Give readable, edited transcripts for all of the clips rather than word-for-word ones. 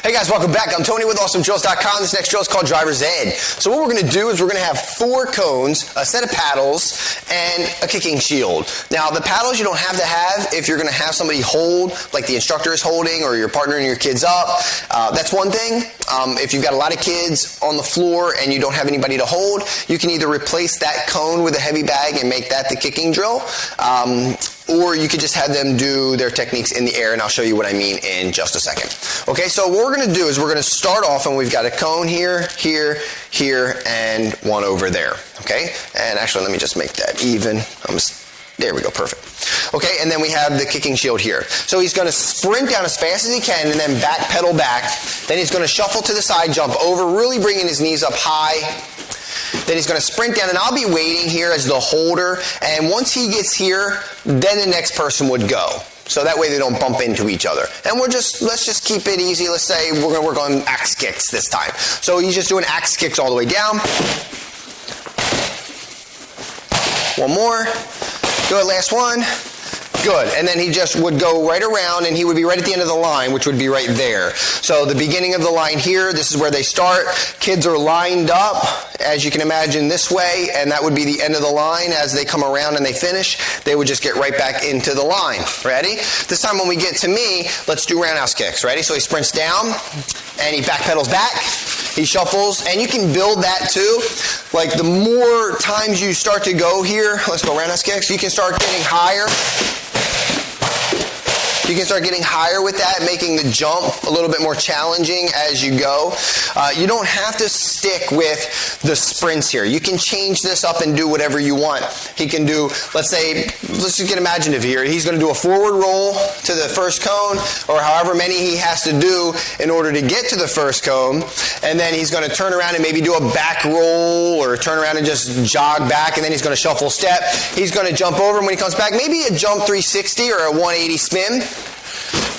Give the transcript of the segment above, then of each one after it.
Hey guys, welcome back. I'm Tony with AwesomeDrills.com. This next drill is called Driver's Ed. So what we're going to do is we're going to have 4 cones, a set of paddles, and a kicking shield. Now the paddles you don't have to have if you're going to have somebody hold, like the instructor is holding, or you're partnering your kids up. That's one thing. If you've got a lot of kids on the floor and you don't have anybody to hold, you can either replace that cone with a heavy bag and make that the kicking drill. Or you could just have them do their techniques in the air, and I'll show you what I mean in just a second. Okay, so what we're going to do is we're going to start off, and we've got a cone here, here, here, and one over there. Okay, and actually let me just make that even. There we go, perfect. Okay, and then we have the kicking shield here. So he's going to sprint down as fast as he can and then back pedal back. Then he's going to shuffle to the side, jump over, really bringing his knees up high. Then he's going to sprint down, and I'll be waiting here as the holder. And once he gets here, then the next person would go. So that way they don't bump into each other. And let's just keep it easy. Let's say we're going to work on axe kicks this time. So he's just doing axe kicks all the way down. One more. Good, last one. Good, and then he just would go right around, and he would be right at the end of the line, which would be right there. So the beginning of the line here, this is where they start. Kids are lined up, as you can imagine, this way, and that would be the end of the line. As they come around and they finish, they would just get right back into the line. Ready? This time when we get to me, let's do roundhouse kicks. Ready? So he sprints down, and he backpedals back. He shuffles, and you can build that too. Like the more times you start to go here, let's go roundhouse kicks, you can start getting higher. You can start getting higher with that, making the jump a little bit more challenging as you go. You don't have to stick with the sprints here. You can change this up and do whatever you want. He can do, let's just get imaginative here. He's going to do a forward roll to the first cone, or however many he has to do in order to get to the first cone. And then he's going to turn around and maybe do a back roll, or turn around and just jog back, and then he's going to shuffle step. He's going to jump over, and when he comes back, maybe a jump 360 or a 180 spin,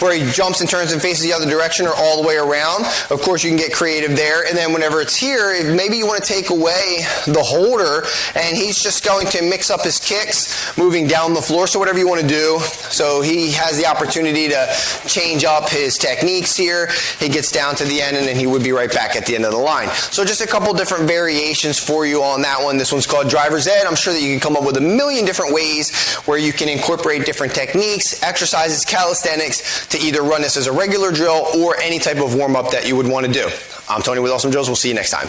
where he jumps and turns and faces the other direction, or all the way around. Of course, you can get creative there. And then whenever it's here, maybe you want to take away the holder, and he's just going to mix up his kicks, moving down the floor. So whatever you want to do. So he has the opportunity to change up his techniques here. He gets down to the end, and then he would be right back at the end of the line. So just a couple different variations for you on that one. This one's called Driver's Ed. I'm sure that you can come up with a million different ways where you can incorporate different techniques, exercises, calisthenics, to either run this as a regular drill or any type of warm-up that you would want to do. I'm Tony with Awesome Drills. We'll see you next time.